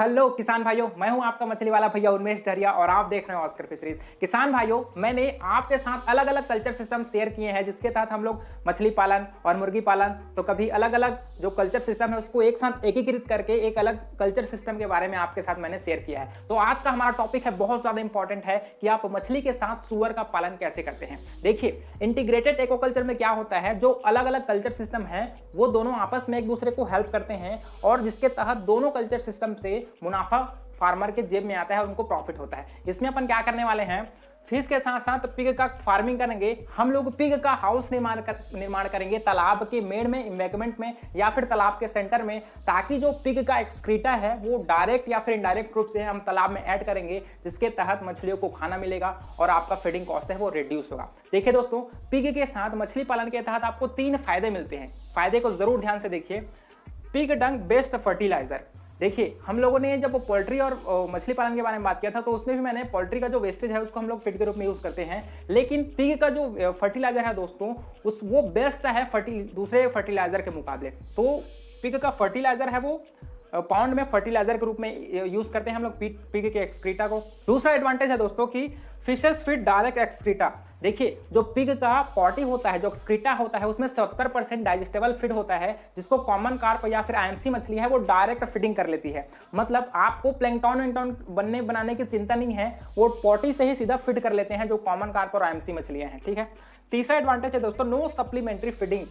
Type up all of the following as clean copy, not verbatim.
Hello किसान भाइयों, मैं हूं आपका मछली वाला भैया उन्मेष डरिया और आप देख रहे हैं ऑस्कर फिशरीज। किसान भाइयों, मैंने आपके साथ अलग अलग कल्चर सिस्टम शेयर किए हैं जिसके तहत हम लोग मछली पालन और मुर्गी पालन, तो कभी अलग अलग जो कल्चर सिस्टम है उसको एक साथ एकीकृत करके एक अलग कल्चर सिस्टम के बारे में आपके साथ मैंने शेयर किया है। तो आज का हमारा टॉपिक है, बहुत ज्यादा इंपॉर्टेंट है कि आप मछली के साथ सुअर का पालन कैसे करते हैं। देखिए, इंटीग्रेटेड एक्वाकल्चर में क्या होता है, जो अलग अलग कल्चर सिस्टम है वो दोनों आपस में एक दूसरे को हेल्प करते हैं और जिसके तहत दोनों कल्चर सिस्टम से मुनाफा फार्मर के जेब में आता है और उनको प्रॉफिट होता है। इसमें अपन क्या करने वाले हैं, फिश के साथ साथ पिग का फार्मिंग करेंगे। हम लोग पिग का हाउस निर्माण करेंगे तालाब के मेड़ में, इम्बैंकमेंट में या फिर तालाब के सेंटर में, ताकि जो पिग का एक्सक्रीटा है वो डायरेक्ट या फिर इनडायरेक्ट रूप से हम तालाब में ऐड करेंगे, जिसके तहत मछलियों को खाना मिलेगा और आपका फीडिंग कॉस्ट है वो रिड्यूस होगा। देखिए दोस्तों, पिग के साथ मछली पालन के तहत आपको 3 फायदे मिलते हैं। फायदे को जरूर ध्यान से देखिए। पिग डंग बेस्ट फर्टिलाइजर। देखिए, हम लोगों ने जब पोल्ट्री और मछली पालन के बारे में बात किया था तो उसमें भी मैंने पोल्ट्री का जो वेस्टेज है उसको हम लोग फीड के रूप में यूज करते हैं, लेकिन पिग का जो फर्टिलाइजर है दोस्तों वो बेस्ट है दूसरे फर्टिलाइजर के मुकाबले। तो पिग का फर्टिलाइजर है वो पाउंड में फर्टिलाइजर के रूप में यूज करते हैं हम लोग पिग के एक्सक्रीटा को। दूसरा एडवांटेज है दोस्तों कि फिशेस फीड डायरेक्ट एक्सक्रीटा। देखिए, जो पिग का पॉटी होता है, जो एक्सक्रीटा होता है, उसमें 70% डाइजेस्टेबल फीड होता है, जिसको कॉमन कार्प या फिर आईएमसी मछली है वो डायरेक्ट फीडिंग कर लेती है। मतलब आपको प्लैंकटन बनाने की चिंता नहीं है, वो पॉटी से ही सीधा फीड कर लेते हैं जो कॉमन कार्प और आईएमसी मछलियां हैं। ठीक है। तीसरा एडवांटेज है दोस्तों, no supplementary feeding.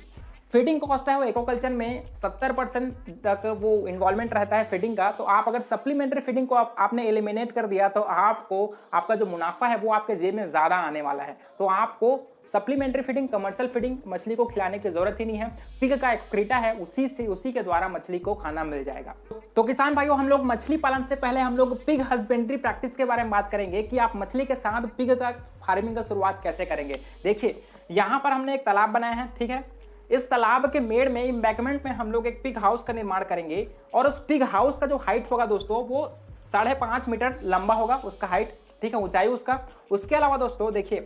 Feeding cost है वो एक्वाकल्चर में 70% तक वो इन्वॉल्वमेंट रहता है फीडिंग का। तो आप अगर सप्लीमेंट्री फीडिंग को आपने एलिमिनेट कर दिया तो आपका जो मुनाफा है वो आपके जेब में ज्यादा आने वाला है। तो आपको सप्लीमेंट्री फीडिंग, कमर्शियल फीडिंग मछली को खिलाने की जरूरत ही नहीं है। पिग का एक्सक्रीटा है, उसी के द्वारा मछली को खाना मिल जाएगा। तो किसान भाइयों, हम लोग मछली पालन से पहले हम लोग पिग हस्बेंड्री प्रैक्टिस के बारे में बात करेंगे कि आप मछली के साथ पिग का फार्मिंग का शुरुआत कैसे करेंगे। देखिए, यहाँ पर हमने एक तालाब बनाया है। ठीक है। इस तालाब के मेड़ में, इम्बैंकमेंट में हम लोग एक पिग हाउस का निर्माण करेंगे और उस पिग हाउस का जो हाइट होगा दोस्तों वो 5.5 मीटर लंबा होगा उसका हाइट। ठीक है, ऊंचाई उसका। उसके अलावा दोस्तों देखिए,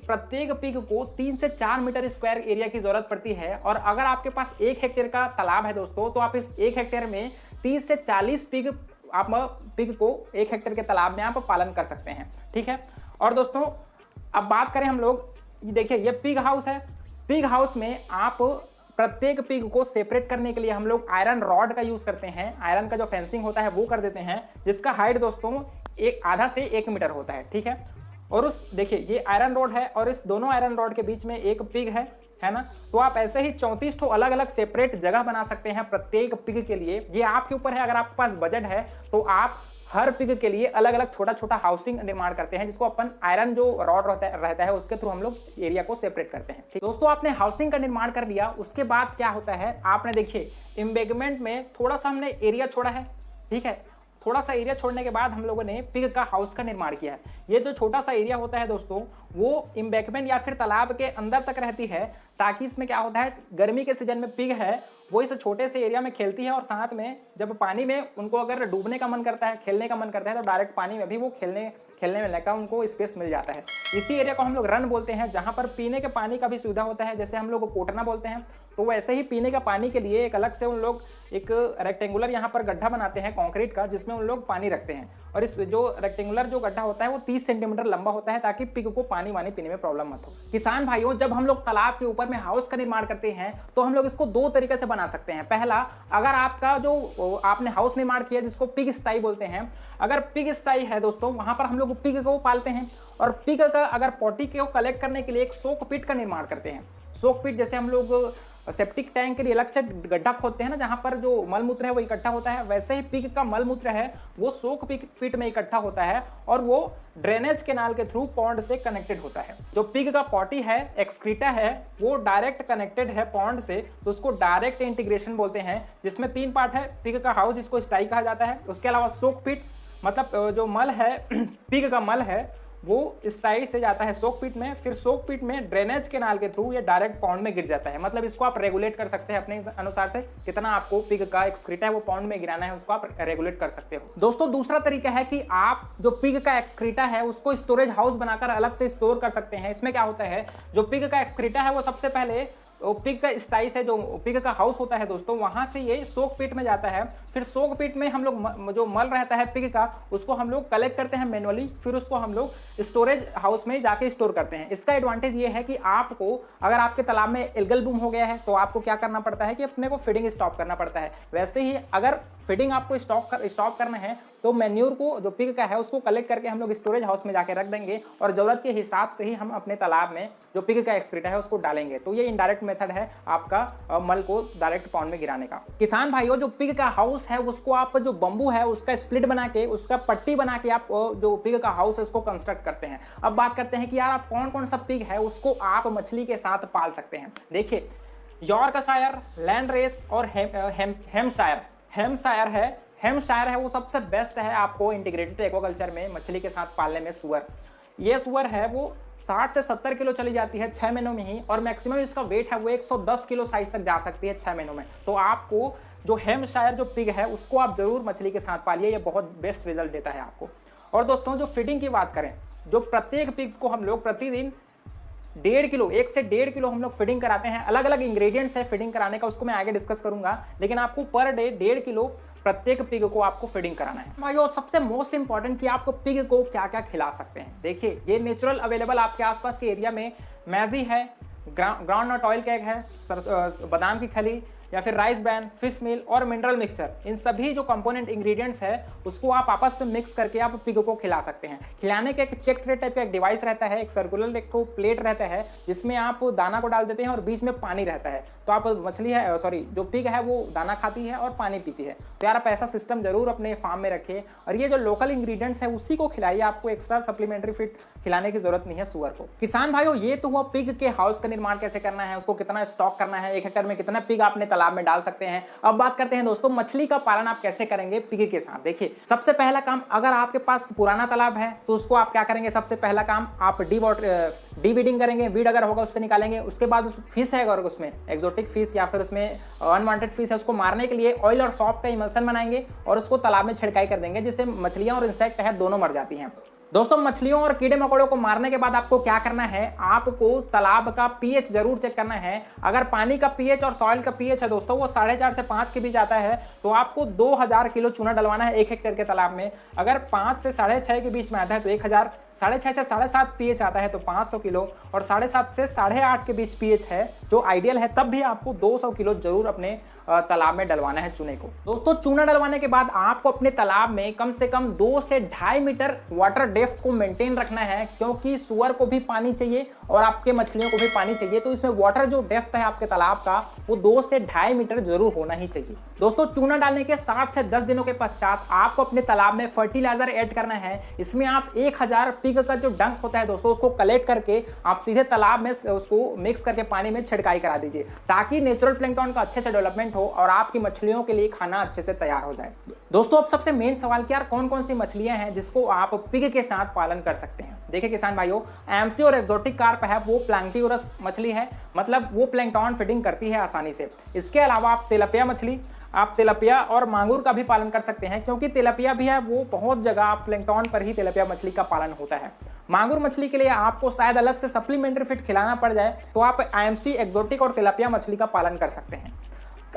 प्रत्येक पिग को 3 से 4 मीटर स्क्वायर एरिया की जरूरत पड़ती है। और अगर आपके पास 1 हेक्टेयर का तालाब है दोस्तों, तो आप इस 1 हेक्टेयर में 30 से 40 पिग को 1 हेक्टेयर के तालाब में आप पालन कर सकते हैं। ठीक है। और दोस्तों अब बात करें हम लोग, देखिए ये पिग हाउस है। पिग हाउस में आप प्रत्येक पिग को सेपरेट करने के लिए हम लोग आयरन रॉड का यूज करते हैं। आयरन का जो फेंसिंग होता है वो कर देते हैं, जिसका हाइट दोस्तों आधा से 1 मीटर होता है। ठीक है। और देखिए ये आयरन रॉड है और इस दोनों आयरन रॉड के बीच में एक पिग है ना। तो आप ऐसे ही 34 अलग अलग सेपरेट जगह बना सकते हैं प्रत्येक पिग के लिए। ये आपके ऊपर है। अगर आपके पास बजट है तो आप हर पिग के लिए अलग अलग छोटा छोटा हाउसिंग निर्माण करते हैं, जिसको अपन आयरन जो रॉड रहता है उसके थ्रू हम लोग एरिया को सेपरेट करते हैं। दोस्तों, आपने हाउसिंग का निर्माण कर लिया, उसके बाद क्या होता है, आपने देखिए इम्बैंकमेंट में थोड़ा सा हमने एरिया छोड़ा है। ठीक है। थोड़ा सा एरिया छोड़ने के बाद हम लोगों ने पिग का हाउस का निर्माण किया है। ये जो छोटा सा एरिया होता है दोस्तों वो इम्बैंकमेंट या फिर तालाब के अंदर तक रहती है, ताकि इसमें क्या होता है, गर्मी के सीजन में पिग है वो इस छोटे से एरिया में खेलती है और साथ में जब पानी में उनको अगर डूबने का मन करता है, खेलने का मन करता है, तो डायरेक्ट पानी में भी वो खेलने में का उनको स्पेस मिल जाता है। इसी एरिया को हम लोग रन बोलते हैं, जहां पर पीने के पानी का भी सुविधा होता है। जैसे हम लोग कोटना बोलते हैं, तो वैसे ही पीने का पानी के लिए एक अलग से उन लोग एक रेक्टेंगुलर यहाँ पर गड्ढा बनाते हैं कंक्रीट का, जिसमें उन लोग पानी रखते हैं। और इस जो रेक्टेंगुलर जो गड्ढा होता है वो 30 सेंटीमीटर लंबा होता है, ताकि पिग को पानी पीने में प्रॉब्लम मत हो। किसान भाइयों, जब हम लोग तालाब के ऊपर में हाउस का निर्माण करते हैं तो हम लोग इसको 2 तरीके से बना सकते हैं। पहला, अगर आपका जो आपने हाउस निर्माण किया जिसको पिग स्टाई बोलते हैं, अगर पिग स्टाई है दोस्तों, वहां पर हम लोग पिग को पालते हैं और पिग का अगर पॉटी को कलेक्ट करने के लिए एक सोक पिट का निर्माण करते हैं। सोक पिट जैसे हम लोग सेप्टिक टैंक के लिए अलग से गड्ढा खोदते हैं ना, जहां पर जो मलमूत्र है वो इकट्ठा होता है, वैसे ही पिग का मलमूत्र है वो सोक पिट में इकट्ठा होता है और वो ड्रेनेज कैनाल के थ्रू पॉन्ड से कनेक्टेड होता है। जो पिग का पॉटी है, एक्सक्रीटा है, वो डायरेक्ट कनेक्टेड है पॉन्ड से, तो उसको डायरेक्ट इंटीग्रेशन बोलते हैं, जिसमें 3 पार्ट है। पिग का हाउस, जिसको स्टाई कहा जाता है। उसके अलावा सोक पिट, मतलब जो मल है पिग का मल है वो स्टाई से जाता है सोक पिट में, फिर सोक पिट में ड्रेनेज कैनाल के थ्रू ये डायरेक्ट पॉन्ड में गिर जाता है। मतलब इसको आप रेगुलेट कर सकते हैं अपने अनुसार से, कितना आपको पिग का एक्सक्रीटा है वो पॉन्ड में गिराना है, उसको आप रेगुलेट कर सकते हो। दोस्तों, दूसरा तरीका है कि आप जो पिग का एक्सक्रीटा है उसको स्टोरेज हाउस बनाकर अलग से स्टोर कर सकते हैं। इसमें क्या होता है, जो पिग का एक्सक्रीटा है वो सबसे पहले पिग का स्टाइस है, जो पिग का हाउस होता है दोस्तों, वहां से ये सोक पिट में जाता है। फिर सोक पिट में हम लोग जो मल रहता है पिग का, उसको हम लोग कलेक्ट करते हैं मैनुअली, फिर उसको हम लोग स्टोरेज हाउस में जाके स्टोर करते हैं। इसका एडवांटेज ये है कि आपको अगर आपके तालाब में एल्गल बूम हो गया है तो आपको क्या करना पड़ता है कि अपने को फीडिंग स्टॉप करना पड़ता है। वैसे ही अगर फीडिंग आपको स्टॉप करना है तो मैन्योर को जो पिग का है उसको कलेक्ट करके हम लोग स्टोरेज हाउस में जाके रख देंगे और जरूरत के हिसाब से ही हम अपने तालाब में जो पिग का एक्सक्रीटा है उसको डालेंगे। तो ये इनडायरेक्ट मेथड है आपका मल को डायरेक्ट पॉन्ड में गिराने का। किसान भाइयों, जो पिग का हाउस है उसको आप जो बंबू है उसका स्प्लिट बना के, उसका पट्टी बना के आप जो पिग का हाउस है उसको कंस्ट्रक्ट करते हैं। अब बात करते हैं कि यार आप कौन कौन सा पिग है उसको आप मछली के साथ पाल सकते हैं। देखिए, यॉर्कशायर, लैंड रेस और हेम्पशायर है वो सबसे बेस्ट है आपको इंटीग्रेटेड एक्वाकल्चर में मछली के साथ पालने में। सुअर, ये सुअर है वो 60 से 70 किलो चली जाती है 6 महीनों में ही, और मैक्सिमम इसका वेट है वो 110 किलो साइज तक जा सकती है 6 महीनों में। तो आपको जो हेम्पशायर जो पिग है उसको आप जरूर मछली के साथ पालिए, ये बहुत बेस्ट रिजल्ट देता है आपको। और दोस्तों, जो फीडिंग की बात करें, जो प्रत्येक पिग को हम लोग प्रतिदिन 1.5 किलो, 1 से 1.5 किलो हम लोग फीडिंग कराते हैं। अलग अलग इंग्रेडिएंट्स है फीडिंग कराने का, उसको मैं आगे डिस्कस करूंगा, लेकिन आपको पर डे 1.5 किलो प्रत्येक पिग को आपको फीडिंग कराना है। भाइयों, सबसे मोस्ट इंपॉर्टेंट कि आपको पिग को क्या क्या खिला सकते हैं। देखिए, ये नेचुरल अवेलेबल आपके आसपास के एरिया में मैजी है, ग्राउंड नट ऑयल केक है, बादाम की खली या फिर राइस ब्रैन, फिश मील और मिनरल मिक्सचर, इन सभी जो कंपोनेंट इंग्रेडिएंट्स है उसको आप आपस में मिक्स करके आप पिग को खिला सकते हैं। खिलाने का एक चेक ट्रे टाइप का एक डिवाइस रहता है, एक सर्कुलर एक प्लेट रहता है जिसमें आप दाना को डाल देते हैं और बीच में पानी रहता है। तो आप मछली है जो पिग है वो दाना खाती है और पानी पीती है। तो यार आप ऐसा सिस्टम जरूर अपने फार्म में रखिए, और ये जो लोकल इंग्रेडिएंट्स है उसी को खिलाइए, आपको एक्स्ट्रा सप्लीमेंट्री फीड खिलाने की जरूरत नहीं है सुअर को। किसान भाइयों, ये तो हुआ पिग के हाउस का निर्माण कैसे करना है, उसको कितना स्टॉक करना है, 1 हेक्टेयर में कितना पिग आपने तालाब में डाल सकते हैं। अब बात करते हैं दोस्तों मछली का पालन आप कैसे करेंगे पिग के साथ। देखिए, सबसे पहला काम, अगर आपके पास पुराना तालाब है तो उसको आप क्या करेंगे, सबसे पहला काम आप डीवीडिंग करेंगे, वीड अगर होगा उससे निकालेंगे। उसके बाद उस फिश है अगर उसमें एक्सोटिक फिश या फिर उसमें अनवांटेड फिश है, उसको मारने के लिए ऑयल और सॉफ्ट का इमल्सन बनाएंगे और उसको तालाब में छिड़काई कर देंगे, जिससे मछलियां और इंसेक्ट है दोनों मर जाती हैं। दोस्तों, मछलियों और कीड़े मकोड़ों को मारने के बाद आपको क्या करना है, आपको तालाब का पीएच जरूर चेक करना है। अगर पानी का पीएच और सॉइल का पीएच है दोस्तों वो 4.5 से 5 के बीच आता है तो आपको 2000 किलो चूना डलवाना है 1 हेक्टेयर के तालाब में। अगर 5 से 6.5 के बीच में आता है तो 1000, 6.5 से 7.5 पीएच आता है तो 500 किलो, और 7.5 से 8.5 के बीच पीएच है जो आइडियल है, तब भी आपको 200 किलो जरूर अपने तालाब में डलवाना है चूने को। दोस्तों, चूना डलवाने के बाद आपको अपने तालाब में कम से कम 2 से 2.5 मीटर वाटर डेप्थ को मेंटेन रखना है, क्योंकि सुअर को भी पानी चाहिए और आपके मछलियों को भी पानी चाहिए। तो इसमें वाटर जो डेप्थ है आपके तालाब का वो 2 से 2.5 मीटर जरूर होना ही चाहिए। दोस्तों, चूना डालने के 7 से 10 दिनों के पश्चात आपको अपने तालाब में फर्टिलाइजर ऐड करना है। इसमें आप 1000 पिग का जो डंक होता है दोस्तों उसको कलेक्ट करके आप सीधे तालाब में उसको मिक्स करके पानी में छिड़काई करा दीजिए, ताकि नेचुरल प्लैंक्टन का अच्छे से डेवलपमेंट हो और आपकी मछलियों के लिए खाना अच्छे से तैयार हो जाए। दोस्तों, अब सबसे मेन सवाल कि यार कौन कौन सी मछलियां हैं जिसको आप पिग के साथ पालन कर सकते हैं। देखिए किसान भाइयों, एमसी और एक्सोटिक कार्प है वो प्लैंक्टिवरस मछली है, मतलब वो प्लैंक्टन फीडिंग करती है आसानी से। इसके अलावा आप तिलपिया मछली, आप तिलपिया और मांगूर का भी पालन कर सकते हैं, क्योंकि तिलपिया भी है वो बहुत जगह प्लैंक्टन पर ही तिलपिया मछली का पालन होता है। मांगूर मछली के लिए आपको शायद अलग से सप्लीमेंट्री फीड खिलाना पड़ जाए, तो आप एमसी, एक्सोटिक और तिलपिया मछली का पालन कर सकते हैं।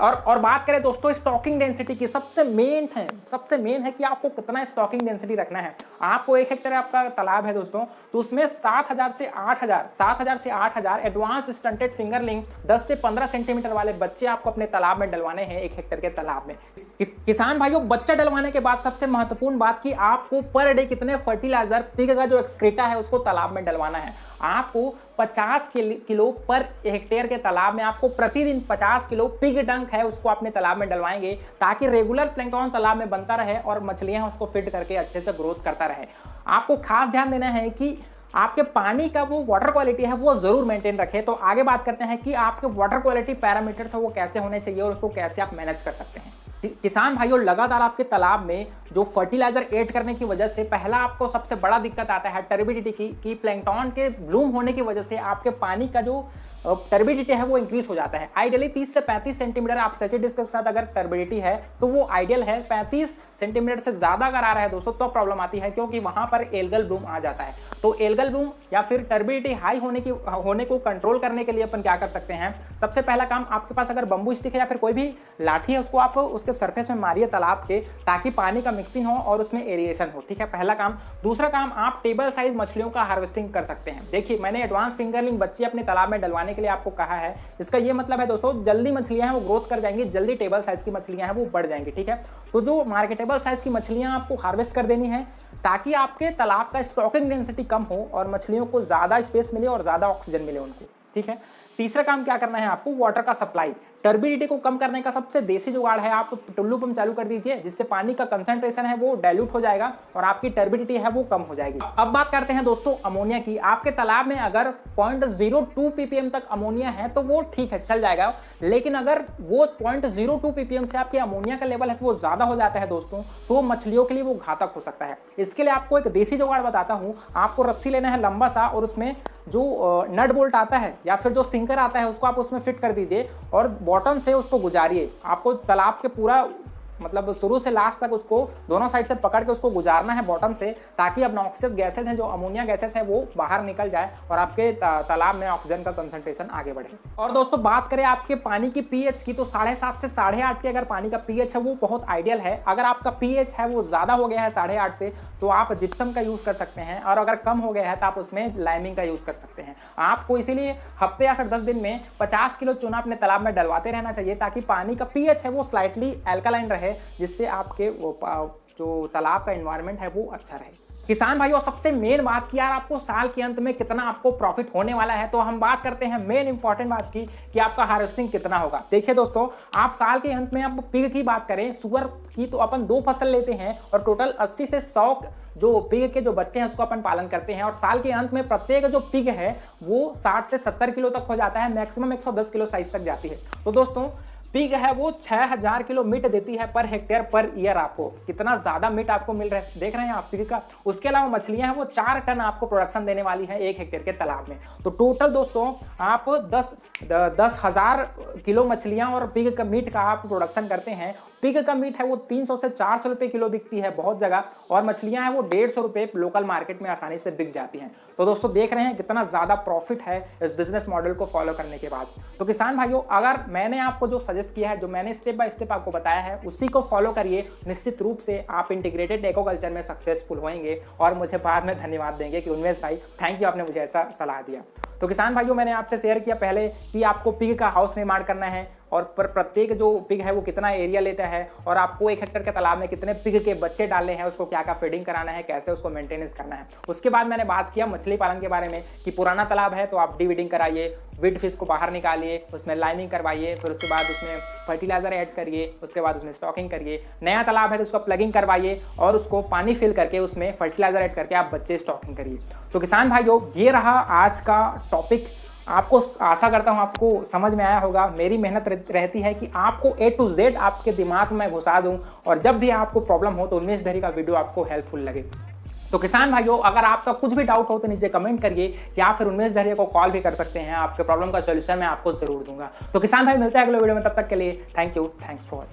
और बात करें दोस्तों स्टॉकिंग डेंसिटी की, सबसे मेन है कि आपको कितना स्टॉकिंग डेंसिटी रखना है। आपको 1 हेक्टेयर आपका तालाब है दोस्तों, तो उसमें 7000 से 8000 एडवांस स्टंटेड फिंगरलिंग 10 से 15 सेंटीमीटर वाले बच्चे आपको अपने तालाब में डलवाने हैं 1 हेक्टेयर के तालाब में। किसान भाइयों, बच्चा डलवाने के बाद सबसे महत्वपूर्ण बात कि आपको पर डे कितने फर्टिलाइजर पिग का जो एक्सक्रीटा है उसको तालाब में डलवाना है। आपको 50 किलो पर हेक्टेयर के तालाब में आपको प्रतिदिन 50 किलो पिग डंक है उसको अपने तालाब में डलवाएंगे, ताकि रेगुलर प्लैंक्टन तालाब में बनता रहे और मछलियां उसको फीड करके अच्छे से ग्रोथ करता रहे। आपको खास ध्यान देना है कि आपके पानी का वो वाटर क्वालिटी है वो जरूर मेंटेन रखें। तो आगे बात करते हैं कि आपके वाटर क्वालिटी पैरामीटर्स है वो कैसे होने चाहिए और उसको कैसे आप मैनेज कर सकते हैं। किसान भाइयों, लगातार आपके तालाब में जो फर्टिलाइजर ऐड करने की वजह से पहला आपको सबसे बड़ा दिक्कत आता है टर्बिडिटी की, कि प्लैंक्टन के ब्लूम होने की वजह से आपके पानी का जो टर्बिडिटी है वो इंक्रीज हो जाता है। आइडियली 30 से 35 सेंटीमीटर आप सैचेड डिस्क के साथ अगर टर्बिडिटी है तो वो आइडियल है। 35 सेंटीमीटर से ज्यादा अगर आ रहा है दोस्तों तो प्रॉब्लम आती है, क्योंकि वहां पर एल्गल ब्लूम आ जाता है। तो एल्गल ब्लूम या फिर टर्बिडिटी हाई होने को कंट्रोल करने के लिए अपन क्या कर सकते हैं, सबसे पहला काम, आपके पास अगर बंबू स्टिक है या फिर कोई भी लाठी है उसको आप उसके सरफेस में मारिए तालाब के, ताकि पानी का मिक्सिंग हो और उसमें एरिएशन हो। ठीक है, पहला काम। दूसरा काम, आप टेबल साइज मछलियों का हार्वेस्टिंग कर सकते हैं। देखिए, मैंने एडवांस फिंगरलिंग बच्चे अपने तालाब में डलवाने के लिए आपको कहा है। इसका ये मतलब है दोस्तों, जल्दी मछलियां हैं वो ग्रोथ कर जाएंगी, जल्दी टेबल साइज की मछलियां हैं वो बढ़ जाएंगी। ठीक है, तो जो मार्केटेबल साइज की मछलियां आपको हार्वेस्ट कर देनी है, ताकि आपके तालाब का स्टॉकिंग डेंसिटी कम हो और मछलियों को ज्यादा स्पेस मिले और ज्यादा ऑक्सीजन मिले उनको। ठीक है, तीसरा काम क्या करना है आपको, वाटर का सप्लाई। टर्बिडिटी को कम करने का सबसे देसी जुगाड़ है, आप टुल्लू पंप चालू कर दीजिए, जिससे पानी का कंसंट्रेशन है वो डाइल्यूट हो जाएगा और आपकी टर्बिडिटी है वो कम हो जाएगी। अब बात करते हैं दोस्तों अमोनिया की। आपके तालाब में अगर 0.02 ppm तक अमोनिया है तो वो ठीक है, चल जाएगा। लेकिन अगर वो 0.02 ppm से आपके अमोनिया का लेवल है वो ज्यादा हो जाता है दोस्तों, तो मछलियों के लिए वो घातक हो सकता है। इसके लिए आपको एक देसी जुगाड़ बताता हूँ। आपको रस्सी लेना है लंबा सा, और उसमें जो नट बोल्ट आता है या फिर जो सिंकर आता है उसको आप उसमें फिट कर दीजिए और बॉटम से उसको गुजारिए। आपको तालाब के पूरा मतलब शुरू से लास्ट तक उसको दोनों साइड से पकड़ के उसको गुजारना है बॉटम से, ताकि अब नॉक्सियस गैसेस हैं, जो अमोनिया गैसेस है, वो बाहर निकल जाए और आपके तालाब में ऑक्सीजन का कंसंट्रेशन आगे बढ़े। और दोस्तों बात करें आपके पानी की पीएच की, तो 7.5 से 8.5 के अगर पानी का पीएच है वो बहुत आइडियल है। अगर आपका पीएच है वो ज्यादा हो गया है 8.5 से, तो आप जिप्सम का यूज कर सकते हैं, और अगर कम हो गया है तो आप उसमें लाइमिंग का यूज कर सकते हैं। आपको इसीलिए हफ्ते या फिर 10 दिन में 50 किलो चूना अपने तालाब में डलवाते रहना चाहिए, ताकि पानी का पीएच है वो स्लाइटली एल्कालाइन रहे, जिससे आपके जो तालाब का एनवायरनमेंट है वो अच्छा रहे। किसान भाइयों, सबसे मेन बात की यार, आपको साल के अंत में कितना आपको प्रॉफिट होने वाला है, तो हम बात करते हैं मेन इंपॉर्टेंट बात की कि आपका हार्वेस्टिंग कितना होगा। देखिए दोस्तों, आप साल के अंत में, आप पिग की बात करें, सुअर की, तो अपन 2 फसल लेते हैं और टोटल 80 से 100 जो पिग के जो बच्चे हैं उसको अपन पालन करते हैं, और साल के अंत में प्रत्येक जो पिग है वो 60 से 70 किलो तक हो जाता है, मैक्सिमम 110 किलो साइज तक जाती है। तो दोस्तों पिग है वो 6000 किलो मीट देती है पर हेक्टेयर पर ईयर। आपको कितना ज्यादा मीट आपको मिल रहा है, देख रहे हैं आप पिग का। उसके अलावा मछलियां हैं वो 4 टन आपको प्रोडक्शन देने वाली है 1 हेक्टेयर के तालाब में। तो टोटल दोस्तों आप 10,000 किलो मछलियां और पिग का मीट का आप प्रोडक्शन करते हैं। पिग का मीट है वो 300 से 400 रुपए किलो बिकती है बहुत जगह, और मछलियां हैं वो 150 रुपए लोकल मार्केट में आसानी से बिक जाती हैं। तो दोस्तों देख रहे हैं कितना ज्यादा प्रॉफिट है इस बिजनेस मॉडल को फॉलो करने के बाद। तो किसान भाइयों, अगर मैंने आपको जो सजेस्ट किया है, जो मैंने स्टेप बाय स्टेप आपको बताया है, उसी को फॉलो करिए, निश्चित रूप से आप इंटीग्रेटेड एग्रीकल्चर में सक्सेसफुल होंगे और मुझे बाद में धन्यवाद देंगे कि उन्मेष भाई थैंक यू, आपने मुझे ऐसा सलाह दिया। तो किसान भाइयों, मैंने आपसे शेयर किया पहले कि आपको पिग का हाउस निर्माण करना है, और प्रत्येक जो पिग है वो कितना एरिया लेता है, और आपको 1 हेक्टेयर के तालाब में कितने पिग के बच्चे डालने हैं, उसको क्या क्या फीडिंग कराना है, कैसे उसको मेंटेनेंस करना है। उसके बाद मैंने बात किया मछली पालन के बारे में कि पुराना तालाब है तो आप डिवीडिंग कराइए, विड फिश को बाहर निकालिए, उसमें लाइनिंग करवाइए, फिर उसके बाद उसमें फर्टिलाइजर ऐड करिए, उसके बाद उसमें स्टॉकिंग करिए। नया तालाब है तो उसको प्लगिंग करवाइए और उसको पानी फिल करके उसमें फर्टिलाइजर ऐड करके आप बच्चे स्टॉकिंग करिए। तो किसान भाइयों, ये रहा आज का टॉपिक। आपको आशा करता हूं आपको समझ में आया होगा। मेरी मेहनत रहती है कि आपको A to Z आपके दिमाग में घुसा दूं, और जब भी आपको प्रॉब्लम हो तो उन्मेष धरी का वीडियो आपको हेल्पफुल लगे। तो किसान भाइयों, अगर आपका कुछ भी डाउट हो तो नीचे कमेंट करिए, या फिर उन्मेष धरी को कॉल भी कर सकते हैं। आपके प्रॉब्लम का सॉल्यूशन मैं आपको जरूर दूंगा। तो किसान भाई, मिलते हैं अगले वीडियो में, तब तक के लिए thank you, thanks for watching.